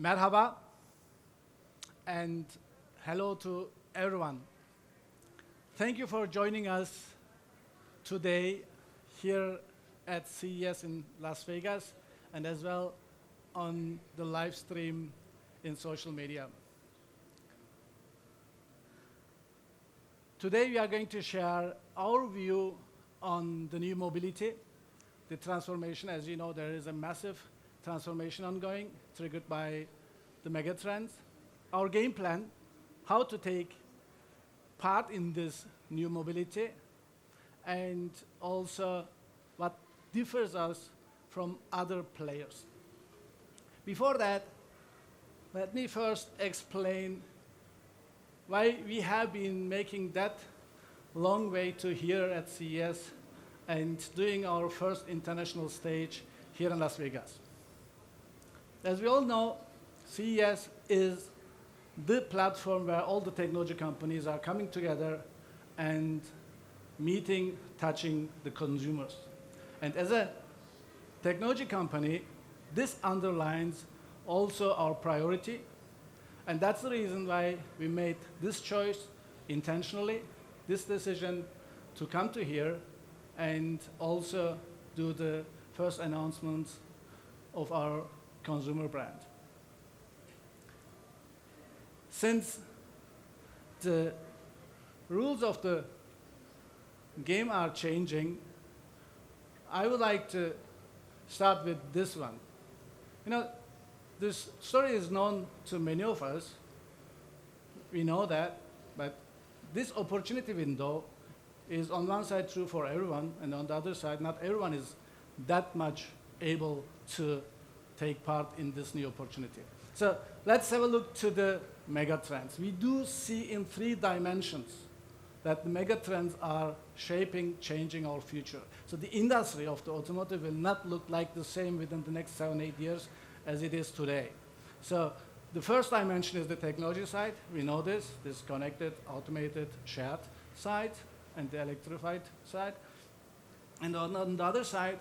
Merhaba and hello to everyone. Thank you for joining us today here at CES in Las Vegas and as well on the live stream in social media. Today we are going to share our view on the new mobility, the transformation. As you know, there is a massive transformation ongoing, triggered by the megatrends. Our game plan, how to take part in this new mobility, and also what differs us from other players. Before that, let me first explain why we have been making that long way to here at CES and doing our first international stage here in Las Vegas. As we all know, CES is the platform where all the technology companies are coming together and meeting, touching the consumers. And as a technology company, this underlines also our priority. And that's the reason why we made this choice intentionally, this decision to come to here and also do the first announcements of our consumer brand. Since the rules of the game are changing, I would like to start with this one. You know, this story is known to many of us. We know that, but this opportunity window is on one side true for everyone, and on the other side, not everyone is that much able to take part in this new opportunity. So let's have a look to the megatrends. We do see in 3 dimensions that the megatrends are shaping, changing our future. So the industry of the automotive will not look like the same within the next 7-8 years as it is today. So the first dimension is the technology side. We know this connected, automated, shared side, and the electrified side. And on the other side,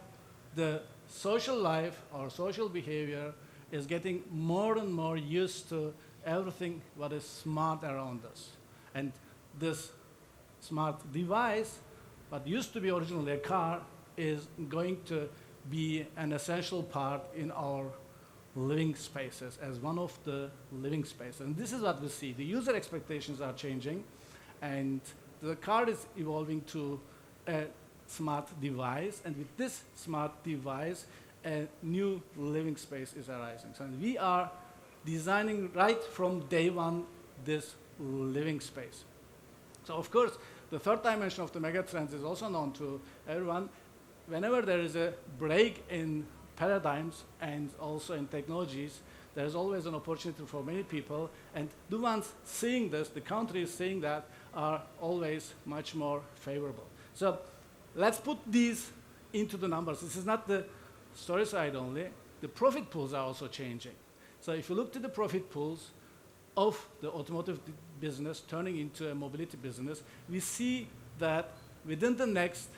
the social life or social behavior is getting more and more used to everything what is smart around us. And this smart device, what used to be originally a car, is going to be an essential part in our living spaces as one of the living spaces. And this is what we see. The user expectations are changing, and the car is evolving to a smart device, and with this smart device, a new living space is arising. So we are designing right from day one this living space. So of course, the third dimension of the megatrends is also known to everyone. Whenever there is a break in paradigms and also in technologies, there's always an opportunity for many people, and the ones seeing this, the countries seeing that, are always much more favorable. So let's put these into the numbers. This is not the story side only. The profit pools are also changing. So if you look to the profit pools of the automotive business turning into a mobility business, we see that within the next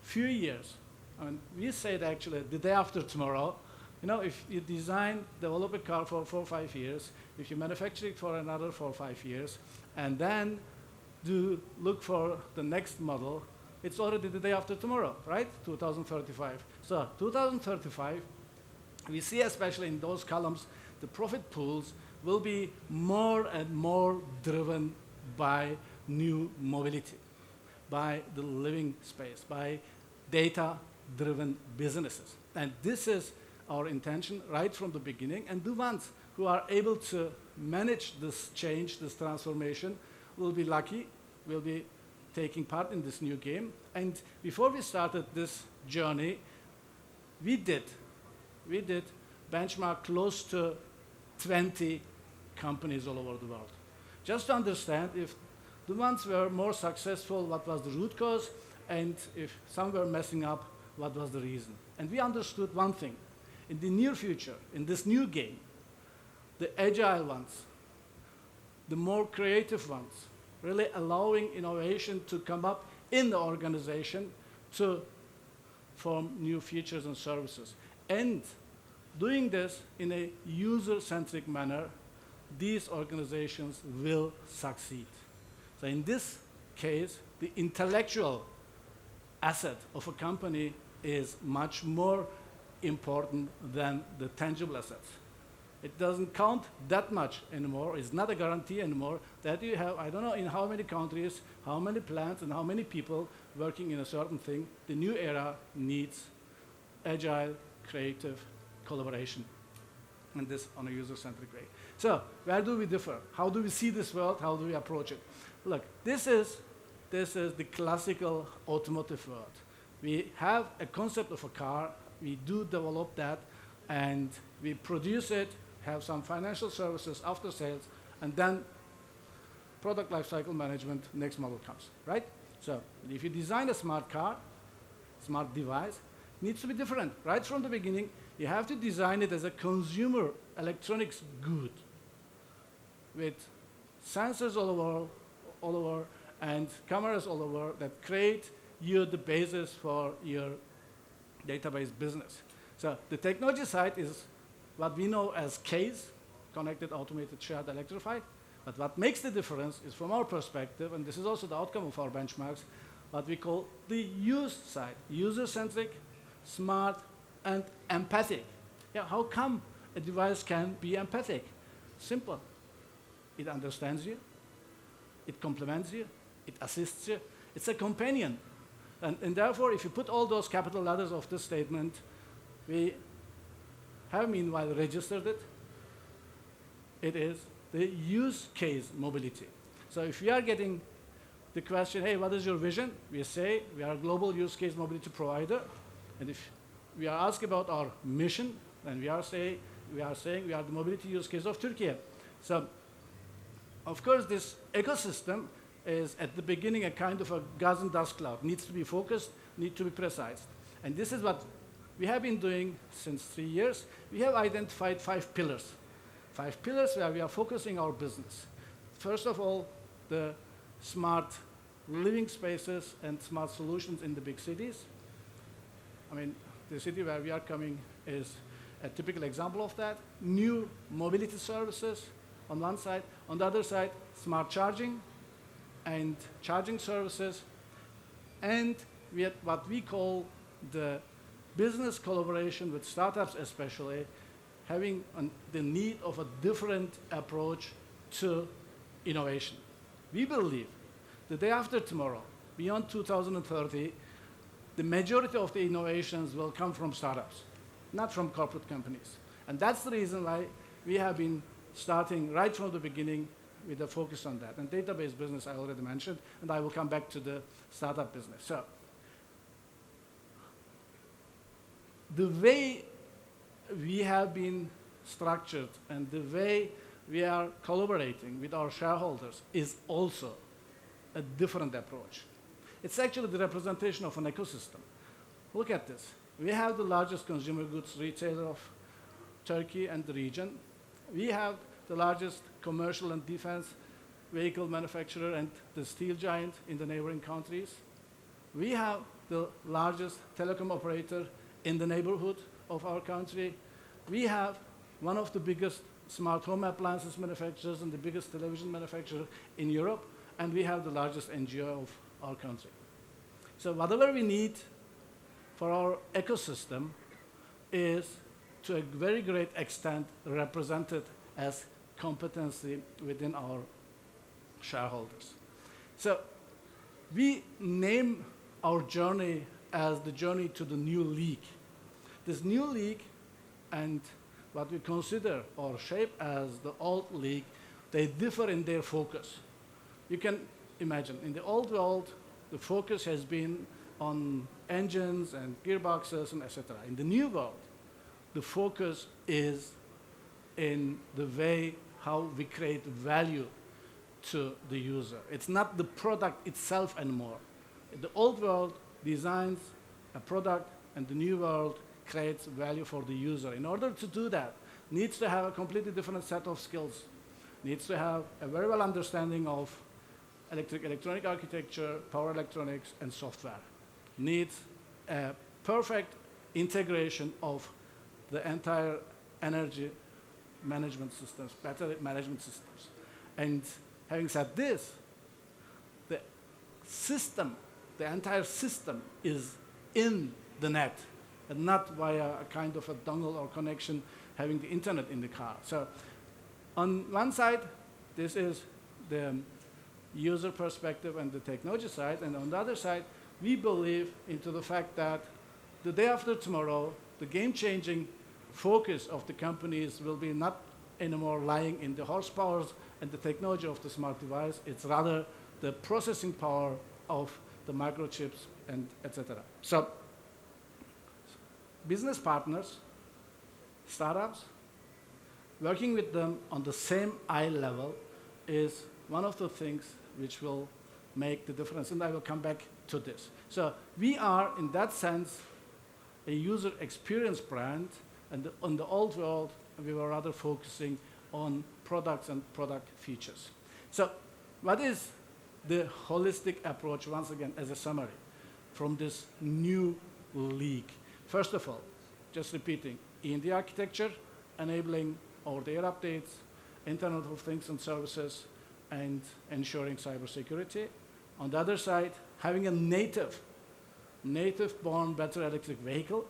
few years, I mean, we said actually the day after tomorrow, you know, if you develop a car for 4 or 5 years, if you manufacture it for another 4 or 5 years, and then do look for the next model, it's already the day after tomorrow, right? 2035. So 2035, we see especially in those columns, the profit pools will be more and more driven by new mobility, by the living space, by data-driven businesses. And this is our intention right from the beginning. And the ones who are able to manage this change, this transformation, will be lucky, will be taking part in this new game. And before we started this journey, we did benchmark close to 20 companies all over the world. Just to understand if the ones were more successful, what was the root cause, and if some were messing up, what was the reason. And we understood one thing. In the near future, in this new game, the agile ones, the more creative ones, really allowing innovation to come up in the organization to form new features and services. And doing this in a user-centric manner, these organizations will succeed. So in this case, the intellectual asset of a company is much more important than the tangible assets. It doesn't count that much anymore. It's not a guarantee anymore that you have, I don't know in how many countries, how many plants, and how many people working in a certain thing. The new era needs agile, creative collaboration, and this on a user-centric way. So where do we differ? How do we see this world? How do we approach it? Look, this is the classical automotive world. We have a concept of a car, we do develop that, and we produce it, have some financial services after sales, and then product lifecycle management, next model comes, right? So if you design a smart car, smart device, it needs to be different. Right from the beginning, you have to design it as a consumer electronics good with sensors all over and cameras all over that create you the basis for your database business. So the technology side is what we know as CASE, connected, automated, shared, electrified. But what makes the difference is from our perspective, and this is also the outcome of our benchmarks, what we call the use side, user-centric, smart, and empathic. Yeah, how come a device can be empathic? Simple. It understands you, it complements you, it assists you, it's a companion. And therefore, if you put all those capital letters of this statement, we have meanwhile registered it. It is the use case mobility. So if we are getting the question, hey, what is your vision? We say we are a global use case mobility provider. And if we are asked about our mission, then we are saying we are the mobility use case of Turkey. So of course, this ecosystem is at the beginning a kind of a gas and dust cloud. Needs to be focused, needs to be precise. And this is what we have been doing since 3 years. We have identified 5 pillars. 5 pillars where we are focusing our business. First of all, the smart living spaces and smart solutions in the big cities. I mean, the city where we are coming is a typical example of that. New mobility services on one side. On the other side, smart charging and charging services. And we have what we call the business collaboration with startups especially, having the need of a different approach to innovation. We believe the day after tomorrow, beyond 2030, the majority of the innovations will come from startups, not from corporate companies. And that's the reason why we have been starting right from the beginning with a focus on that. And database business I already mentioned, and I will come back to the startup business. So the way we have been structured and the way we are collaborating with our shareholders is also a different approach. It's actually the representation of an ecosystem. Look at this. We have the largest consumer goods retailer of Turkey and the region. We have the largest commercial and defense vehicle manufacturer and the steel giant in the neighboring countries. We have the largest telecom operator in the neighborhood of our country. We have one of the biggest smart home appliances manufacturers and the biggest television manufacturer in Europe, and we have the largest NGO of our country. So whatever we need for our ecosystem is to a very great extent represented as competency within our shareholders. So we name our journey as the journey to the new league. This new league and what we consider or shape as the old league, they differ in their focus. You can imagine, in the old world, the focus has been on engines and gearboxes and etc. In the new world, the focus is in the way how we create value to the user. It's not the product itself anymore. The old world designs a product and the new world creates value for the user. In order to do that, needs to have a completely different set of skills, needs to have a very well understanding of electronic architecture, power electronics, and software. Needs a perfect integration of the entire energy management systems, battery management systems. And having said this, the system, the entire system is in the net and not via a kind of a dongle or connection having the internet in the car. So on one side, this is the user perspective and the technology side, and on the other side, we believe into the fact that the day after tomorrow, the game-changing focus of the companies will be not anymore lying in the horsepowers and the technology of the smart device. It's rather the processing power of the microchips and etc. So business partners, startups, working with them on the same eye level is one of the things which will make the difference, and I will come back to this. So we are, in that sense, a user experience brand, and on the old world, we were rather focusing on products and product features. So what is the holistic approach, once again, as a summary, from this new league? First of all, just repeating, in the architecture, enabling over-the-air updates, Internet of Things and services, and ensuring cybersecurity. On the other side, having a native-born battery electric vehicle,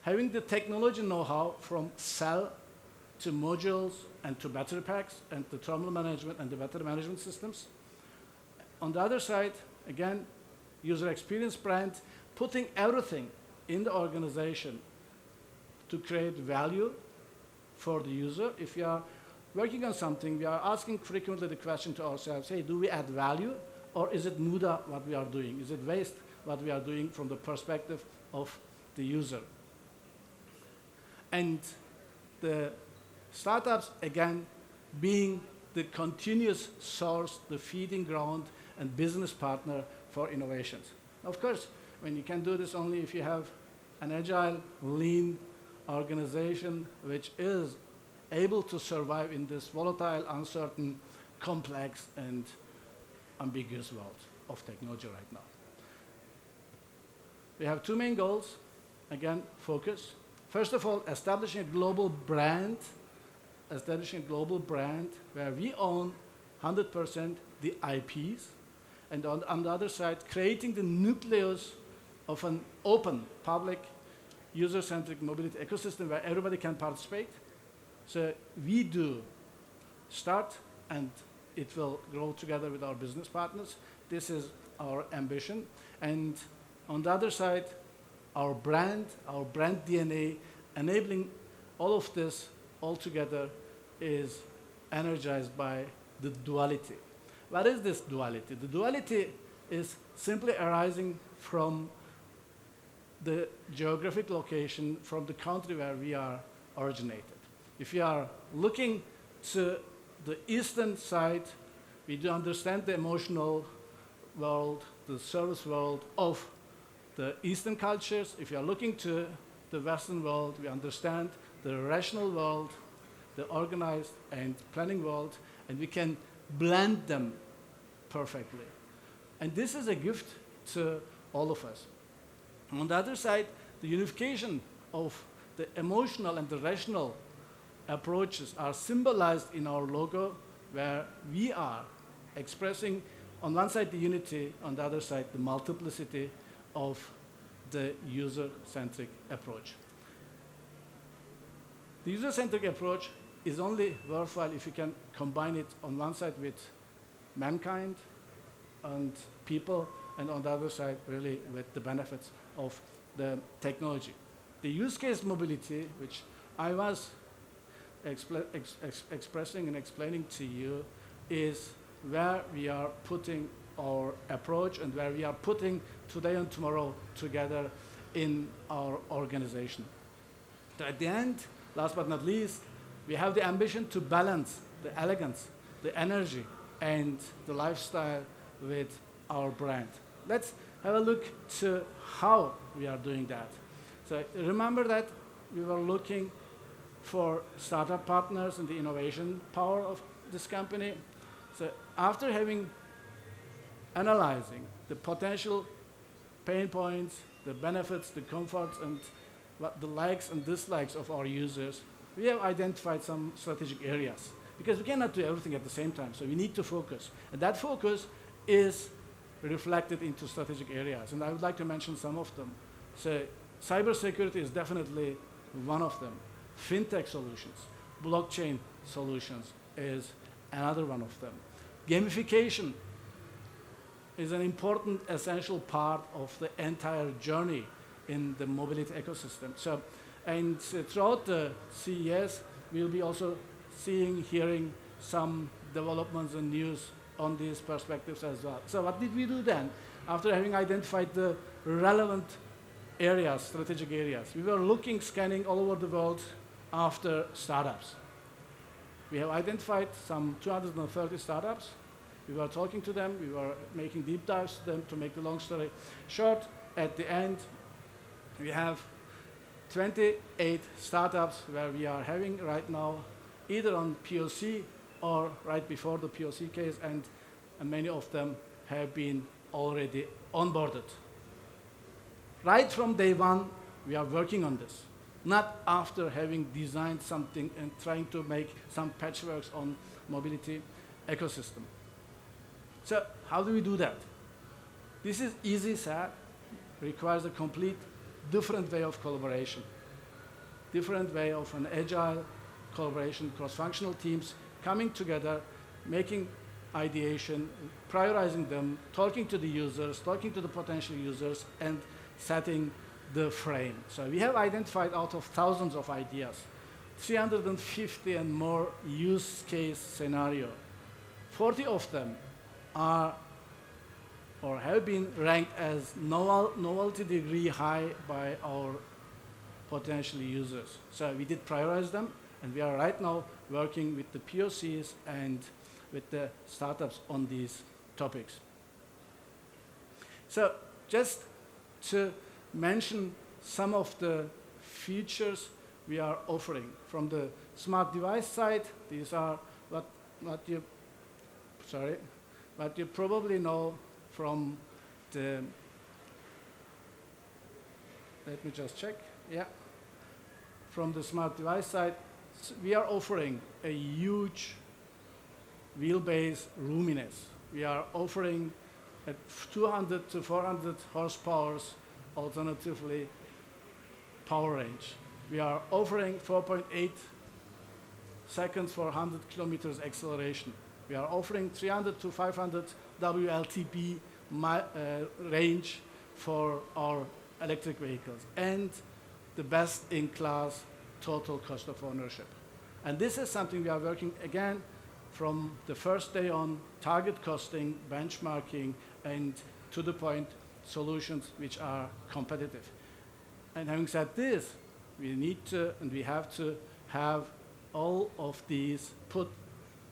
having the technology know-how from cell to modules and to battery packs and to thermal management and the battery management systems. On the other side, again, user experience brand, putting everything in the organization to create value for the user. If you are working on something, we are asking frequently the question to ourselves, hey, do we add value, or is it muda what we are doing? Is it waste what we are doing from the perspective of the user? And the startups, again, being the continuous source, the feeding ground and business partner for innovations. Of course, when you can do this only if you have an agile, lean organization which is able to survive in this volatile, uncertain, complex, and ambiguous world of technology right now. We have two main goals. Again, focus. First of all, establishing a global brand where we own 100% the IPs, and on the other side, creating the nucleus of an open, public, user-centric mobility ecosystem where everybody can participate. So we do start, and it will grow together with our business partners. This is our ambition. And on the other side, our brand DNA, enabling all of this all together is energized by the duality. What is this duality? The duality is simply arising from the geographic location, from the country where we are originated. If you are looking to the eastern side, we do understand the emotional world, the service world of the Eastern cultures. If you are looking to the Western world, we understand the rational world, the organized and planning world, and we can blend them perfectly. And this is a gift to all of us. On the other side, the unification of the emotional and the rational approaches are symbolized in our logo, where we are expressing on one side the unity, on the other side the multiplicity of the user-centric approach. The user-centric approach is only worthwhile if you can combine it on one side with mankind and people, and on the other side really with the benefits of the technology. The use case mobility, which I was expressing and explaining to you, is where we are putting our approach and where we are putting today and tomorrow together in our organization. So at the end, last but not least, we have the ambition to balance the elegance, the energy, and the lifestyle with our brand. Let's have a look to how we are doing that. So remember that we were looking for startup partners and the innovation power of this company. So after analyzing the potential pain points, the benefits, the comforts, and what the likes and dislikes of our users, we have identified some strategic areas. Because we cannot do everything at the same time, so we need to focus. And that focus is reflected into strategic areas, and I would like to mention some of them. So cybersecurity is definitely one of them. Fintech solutions, blockchain solutions is another one of them. Gamification is an important, essential part of the entire journey in the mobility ecosystem. So, and throughout the CES, we'll be also seeing, hearing some developments and news on these perspectives as well. So what did we do then? After having identified the relevant areas, strategic areas, we were looking, scanning all over the world after startups. We have identified some 230 startups. We were talking to them, we were making deep dives to them. To make the long story short, at the end, we have 28 startups where we are having right now either on POC or right before the POC case, and many of them have been already onboarded. Right from day one, we are working on this, not after having designed something and trying to make some patchworks on mobility ecosystem. So how do we do that? This is easy said, requires a complete different way of collaboration, different way of an agile collaboration, cross-functional teams coming together, making ideation, prioritizing them, talking to the users, talking to the potential users, and setting the frame. So we have identified out of thousands of ideas, 350 and more use case scenario. 40 of them are or have been ranked as novelty degree high by our potential users. So we did prioritize them, and we are right now working with the POCs and with the startups on these topics. So just to mention some of the features we are offering. From the smart device side, these are what you probably know from the, let me just check, yeah. From the smart device side, we are offering a huge wheelbase roominess. We are offering at 200 to 400 horsepower, alternatively power range. We are offering 4.8 seconds for 100 kilometers acceleration. We are offering 300 to 500 WLTP range for our electric vehicles, and the best-in-class total cost of ownership. And this is something we are working, again, from the first day on, target costing, benchmarking, and to the point solutions which are competitive. And having said this, we need to, and we have to have all of these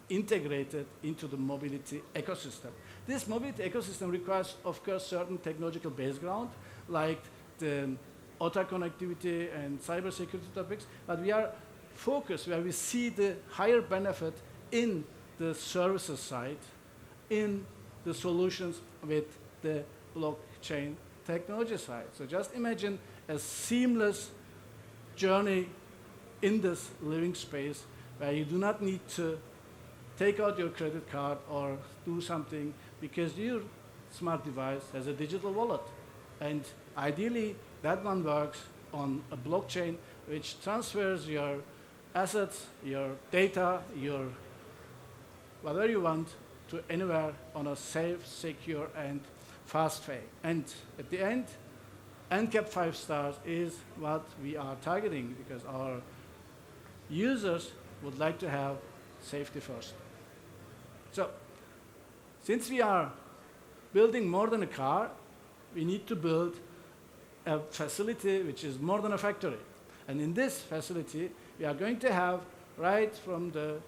integrated into the mobility ecosystem. This mobility ecosystem requires, of course, certain technological background, like the auto connectivity and cybersecurity topics, but we are focused where we see the higher benefit in the services side, in the solutions with the blockchain technology side. So just imagine a seamless journey in this living space where you do not need to take out your credit card or do something, because your smart device has a digital wallet. And ideally, that one works on a blockchain which transfers your assets, your data, your whatever you want to anywhere on a safe, secure, and fast way. And at the end, NCAP 5 stars is what we are targeting, because our users would like to have safety first. So, since we are building more than a car, we need to build a facility which is more than a factory. And in this facility, we are going to have, right from the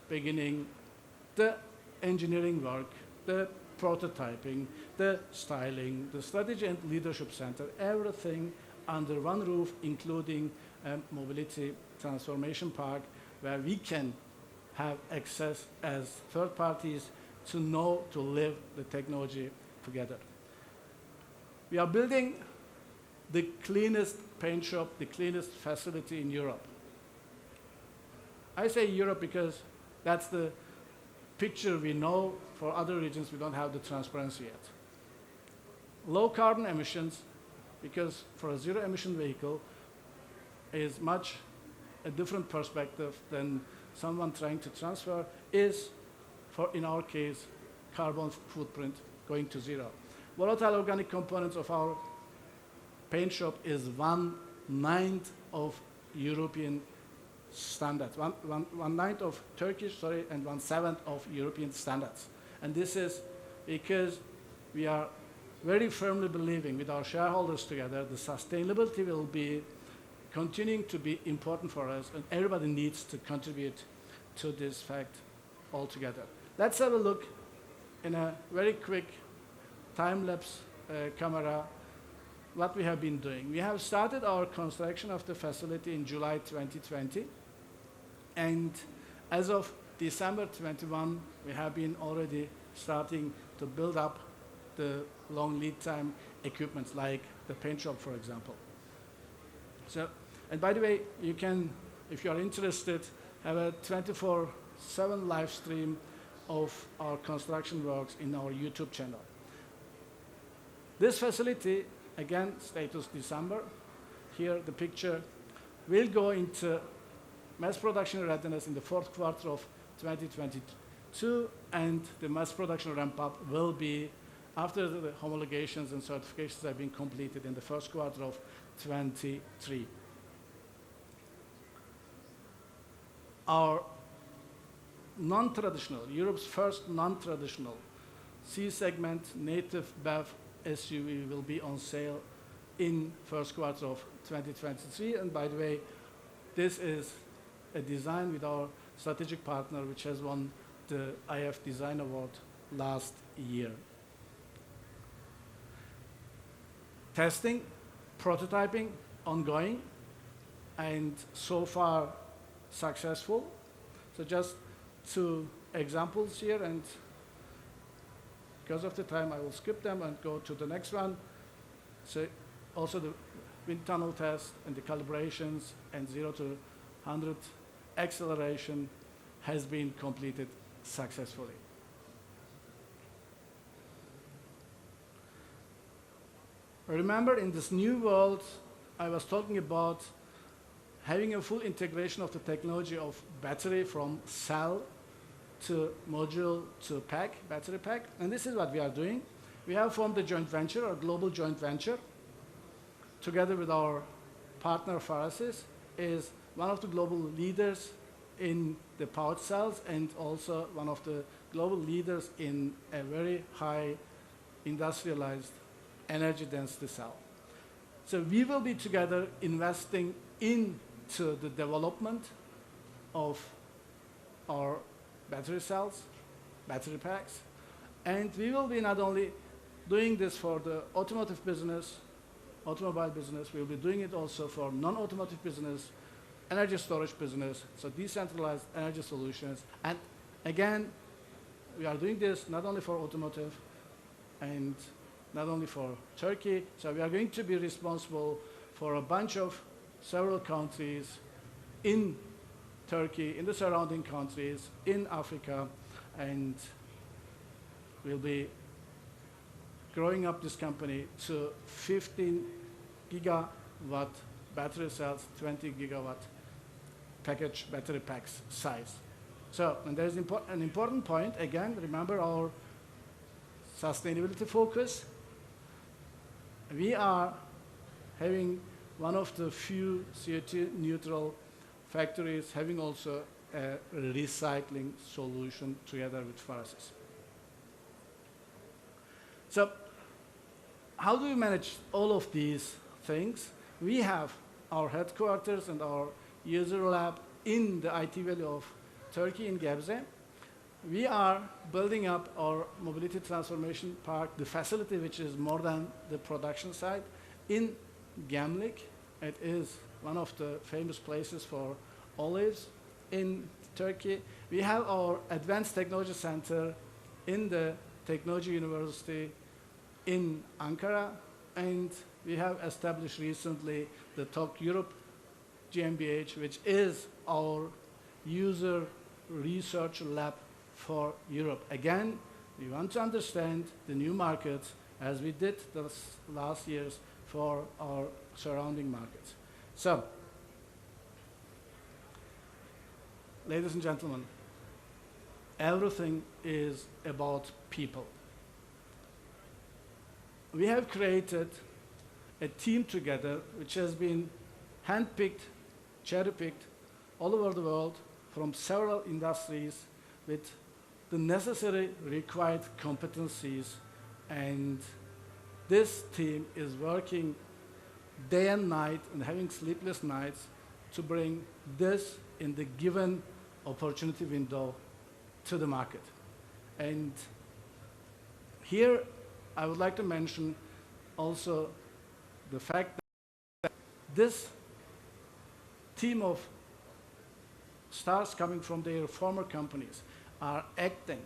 beginning, the engineering work, the prototyping, the styling, the strategy and leadership center, everything under one roof, including a mobility transformation park, where we can have access as third parties to know, to live the technology together. We are building the cleanest paint shop, the cleanest facility in Europe. I say Europe because that's the picture we know. For other regions, we don't have the transparency yet. Low carbon emissions, because for a zero emission vehicle is much a different perspective than someone trying to transfer is, for in our case, carbon footprint going to zero. Volatile organic components of our paint shop is 1/9 of European standards, 1/9 of Turkish, and 1/7 of European standards. And this is because we are very firmly believing with our shareholders together the sustainability will be continuing to be important for us, and everybody needs to contribute to this fact altogether. Let's have a look in a very quick time-lapse camera what we have been doing. We have started our construction of the facility in July 2020, and as of December 21, we have been already starting to build up the long lead time equipment like the paint shop, for example. So, and by the way, you can, if you are interested, have a 24/7 live stream of our construction works in our YouTube channel. This facility, again, status December, here the picture, will go into mass production readiness in the fourth quarter of 2022, and the mass production ramp-up will be after the homologations and certifications have been completed in the first quarter of 23. Our non-traditional, Europe's first non-traditional C-segment native BEV SUV will be on sale in first quarter of 2023. And by the way, this is a design with our strategic partner, which has won the IF Design Award last year. Testing, prototyping, ongoing, and so far successful. So just 2 examples here, and because of the time, I will skip them and go to the next one. So also the wind tunnel test and the calibrations and 0 to 100 acceleration has been completed successfully. Remember, in this new world, I was talking about having a full integration of the technology of battery from cell to module to pack, battery pack, and this is what we are doing. We have formed a joint venture, a global joint venture, together with our partner Farasis, is one of the global leaders in the pouch cells and also one of the global leaders in a very high industrialized energy density cell. So we will be together investing into the development of our battery cells, battery packs, and we will be not only doing this for the automotive business, automobile business, we will be doing it also for non-automotive business, energy storage business, so decentralized energy solutions. And again, we are doing this not only for automotive and not only for Turkey, so we are going to be responsible for a bunch of several countries in Turkey, in the surrounding countries, in Africa, and we'll be growing up this company to 15 gigawatt battery cells, 20 gigawatt package battery packs size. So, and there's an important point, again, remember our sustainability focus. We are having one of the few CO2 neutral factories having also a recycling solution together with Farasis. So how do we manage all of these things? We have our headquarters and our user lab in the IT Valley of Turkey in Gebze. We are building up our mobility transformation park, the facility which is more than the production site, in Gemlik. It is one of the famous places for olives in Turkey. We have our Advanced Technology Center in the Technology University in Ankara, and we have established recently the Talk Europe GmbH, which is our user research lab for Europe. Again, we want to understand the new markets as we did the last years for our surrounding markets. So, ladies and gentlemen, everything is about people. We have created a team together which has been handpicked, cherry-picked all over the world from several industries with the necessary required competencies, and this team is working day and night and having sleepless nights to bring this in the given opportunity window to the market. And here I would like to mention also the fact that this team of stars coming from their former companies are acting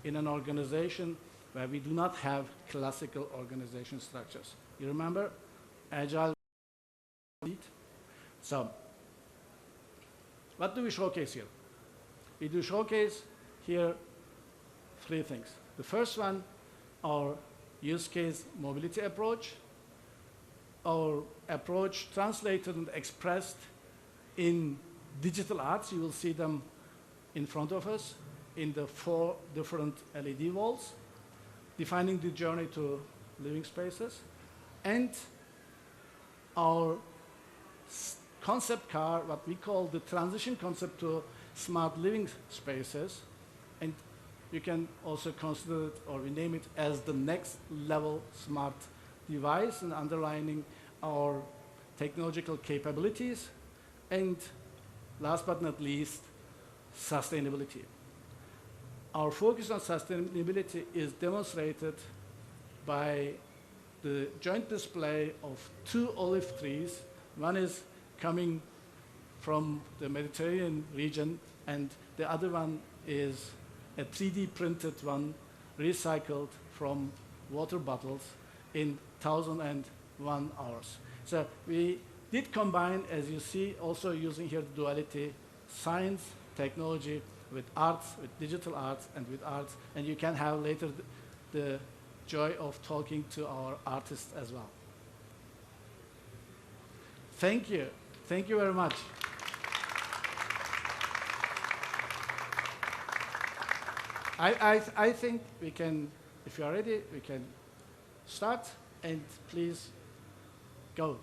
in an organization where we do not have classical organization structures. You remember agile lead? So, what do we showcase here? We do showcase here three things. The first one, our use case mobility approach, our approach translated and expressed in digital arts. You will see them in front of us in the 4 different LED walls, defining the journey to living spaces, and our concept car, what we call the transition concept to smart living spaces, and you can also consider it, or we name it as the next level smart device, and underlining our technological capabilities, and last but not least, sustainability. Our focus on sustainability is demonstrated by the joint display of 2 olive trees. One is coming from the Mediterranean region, and the other one is a 3D printed one, recycled from water bottles in 1001 hours. So we did combine, as you see, also using here the duality, science, technology, with arts, with digital arts, and with arts, and you can have later the joy of talking to our artists as well. Thank you. Thank you very much. I think we can, if you are ready, we can start, and please go.